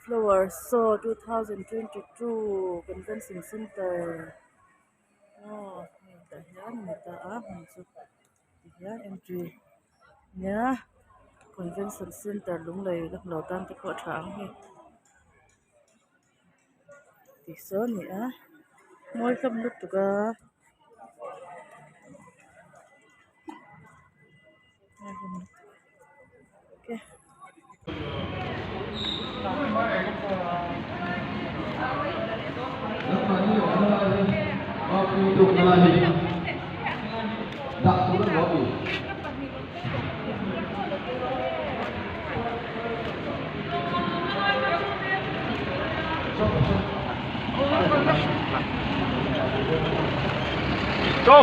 Flower Show 2022 Convention Center. Oh, minta yan, minta masuk yan entry. Nya Convention Center lung lay lak lautan ti ko thang hi. Ti so ni moi kam lut tu ka. Okay. Go!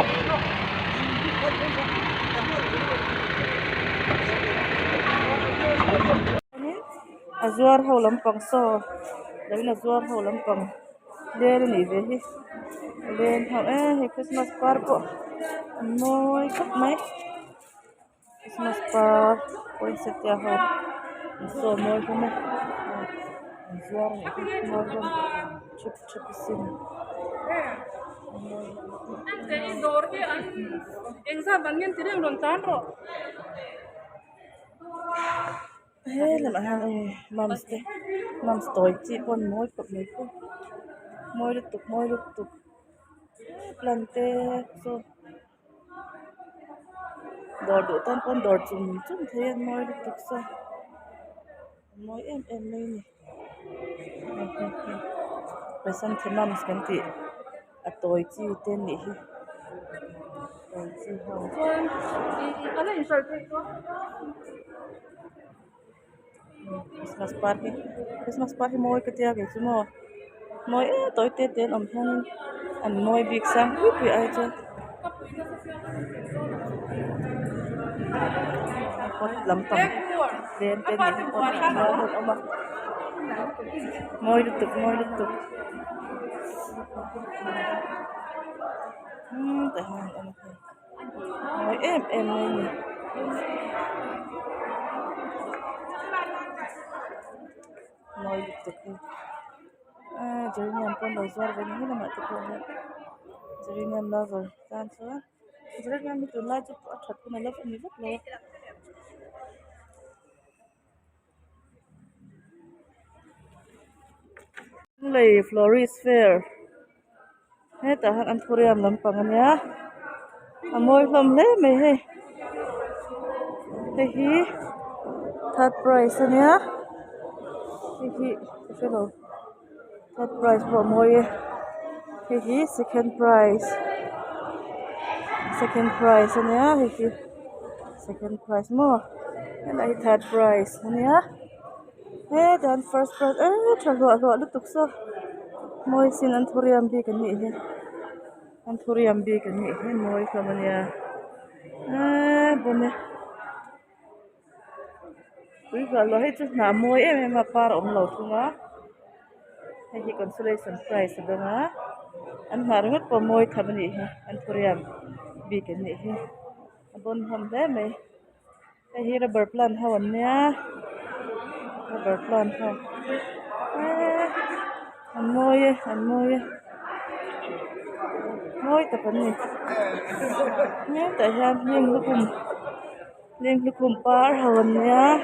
Azuar ho lampang so. Lain azuar ho lampang. Len ni ve hi. Len ho hi Christmas par po. Moi kap mai. Christmas par poi setya ho. So moi ko mai. Azuar ni moi ko. Chup sim. Ante door ke an engza bangen tireng ron tan ro. Hey, làm ăn mams tối chị con môi cục này cô môi lục tục plante so đỏ đủ tan con đỏ chum chum thấy môi lục tục so môi em này nè bây giờ thì mams cái gì à tối chị tên này tối chị hông Ana insult ko. Christmas party môi cái tia cái chú mò môi tối tết đến ông thân anh môi big sang quý ai chứ pot lắm tầm đến tên gì pot mò một ông bà môi lục tục tại hàng ông môi em này nhỉ môi lục tục jadi nyam pun bazar begini nama tu pun jadi nyam lover kan so jadi nyam itu lah tu athat pun love ni love lo lei florist fair he tahan Emporium Lampang ya amoi lam le me he hi third prize ya hi fellow third prize for moi hi second prize ya hi second prize mo and I third prize ya dan first prize thalo lutuk so moi sin Emporium bi kan ni he Emporium bi kan ni he moi kamania bone quý gà lo hết chút nào môi em mà par om lâu thu ngá hay chỉ consolation prize đó ngá anh mà rất có môi thầm nhỉ anh Korean bị cái nhỉ bon hôm đấy mày hay hi rubber plant hao anh nhá rubber plant hao anh môi tập anh nhỉ nhé tại sao liên lúc par hao anh nhá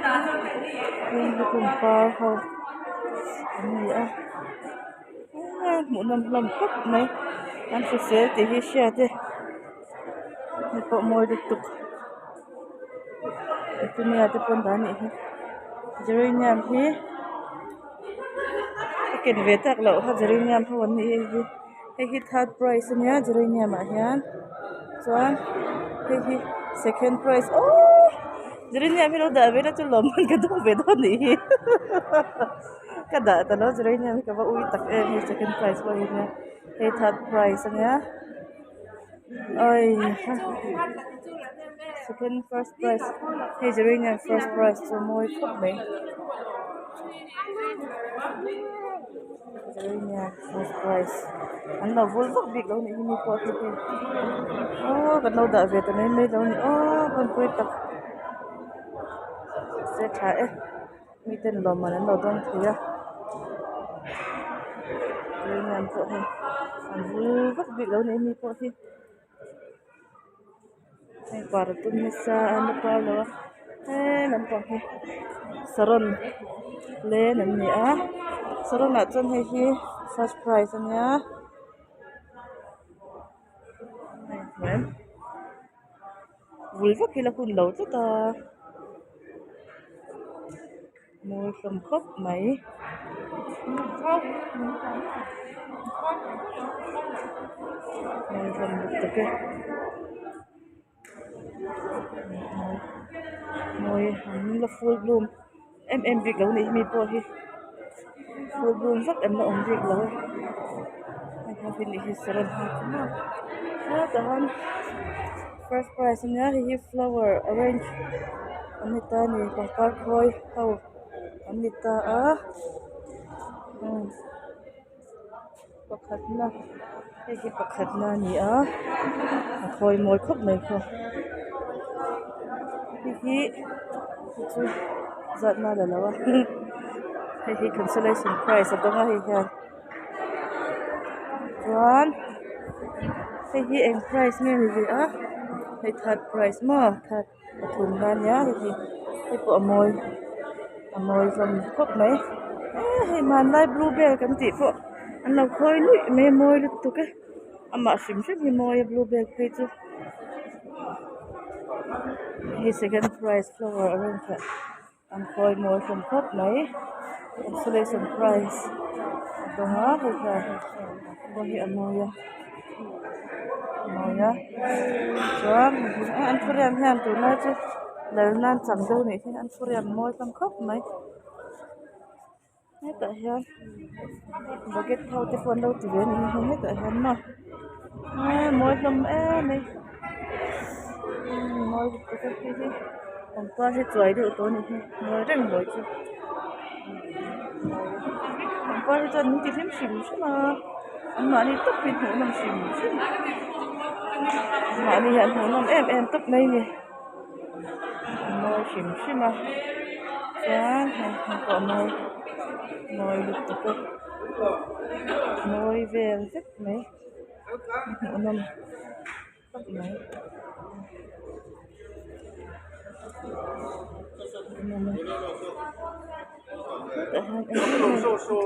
liên lúc par hao anh nhỉ một năm làm khóc này anh phải sẽ thì hi xe thế mình có môi được tục itu ni ada pun tani jadi nyam hi ken vetak lo ha jadi nyam ha wan hi third prize nya jadi nyam ah hian chuan hi second prize oh jadi nyam hi lo da ve chu lom ka do ve do ni kada ta lo jadi nyam ka ba ui tak hi second prize wa hi third prize nya oi second first prize hey Jerina first prize so moi khóc đấy Jerina first prize anh nào vui rất big đâu này như qua thì cái nào đã về tận mấy đâu này con quay tập sẽ thải mi tên lò mà nó đâu thì lên làm phụ hình làm vui vất việc đâu này mi phụ thì hay quả là tôi mới xa ăn qua rồi làm còn thì saron lên làm gì á saron là chân hay khi first prize nhá này vui vất kia là kun lâu chứ ta môi cầm khóc mấy môi cầm được tự kia môi hắn là full bloom em việc lâu này mi po hi full bloom rất em là ông việc lâu anh không tin đi saron ha chứ mà tahan first prize nhá hi flower arrange Anita ni pangkar khoi hau Anita pakhat na hei pakhat na ni khoi moi khop mai kho hi chu zat na la lawa hei consolation prize adonga hi ha chuan hei eng prize nge ni hei third prize ma third pathum na nya hei po amoi from khop mai hei man lai bluebell kan ti po an lo khoi lui me moi lu tu ke ama sim hi moi bluebell pe chu hi second prize flower arrangement an khoi moi from khop mai consolation prize donga hei ka bo hi amoya chuan an phuriam hian tu na chu lal nan chang do ni hi an phuriam moi from khop mai hết hiền bucket thau te phone đâu ti ven ni hết hiền mà mỗi lần này mỗi cái gì hôm qua hết chuối được tối này mỗi lần mỗi chứ hôm qua hết chuối những phim xịn chứ mà anh nói đi tóc phim hổ nằm xịn chứ mà đi hiện hổ nằm em tóc này nè mỗi xịn chứ mà chán không có mỗi lúc tóc mỗi về rất mấy hổ nằm tóc mấy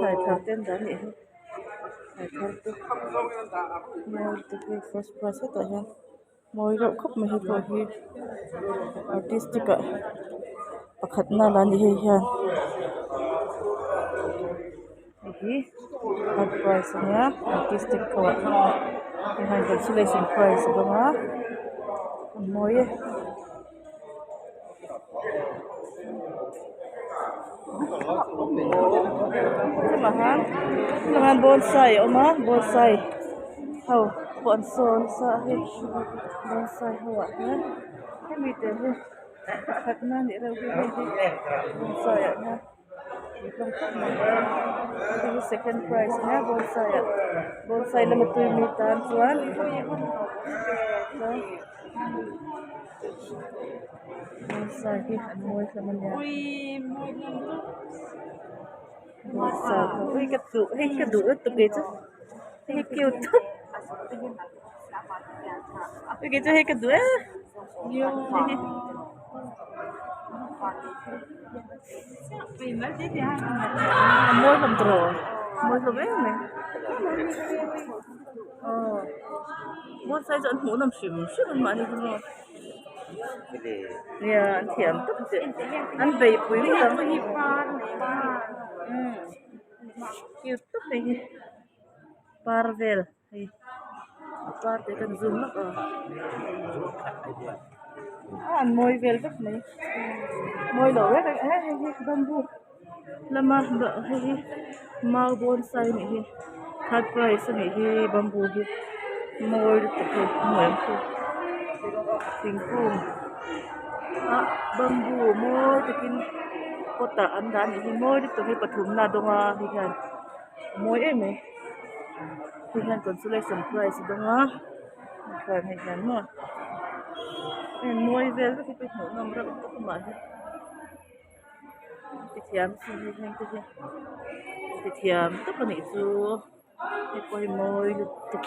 ถ่ายทำเต้นด้านนี้ถ่ายทำตัวมวยตัว first prize ตัวเองมวยเราครบไม่ให้พอที่ artistic ประคัดหน้าร้านนี้ให้เห็นนี่ third prize เนี่ย artistic เขาให้ consolation prize ตรงนั้นมวยLahan bonsai bonsai hau pon son sa he bonsai hawa ha mi te he khat na ni ra hi bonsai na long khat na hi second prize na bonsai la matui mi tan chuan bonsai hi an moi saman ya bonsai ui cái đủ tụi kia chứ cái kêu thấp cái chứ cái đủ môi làm trò môi làm ấy này bonsai chọn hũ nằm xỉm suốt mà đi không nè anh thiểm tức chứ anh bị quý lắm kêu tức này parvel par te kan zoom nak an moi vel vak mai moi lo vek bambu lama ba hi mau bonsai ni hi third prize ni hi bambu hi moi te ko moi ko singkum bambu moi te kin kota an dan ni moi te hi pathum na donga hi kan moi em Hihan consolation prize donga kan hihan mo moi vel cái pe no nam ra to ma he ti thiam si hihan te ti thiam to pa ni chu Hay quay môi lục tục.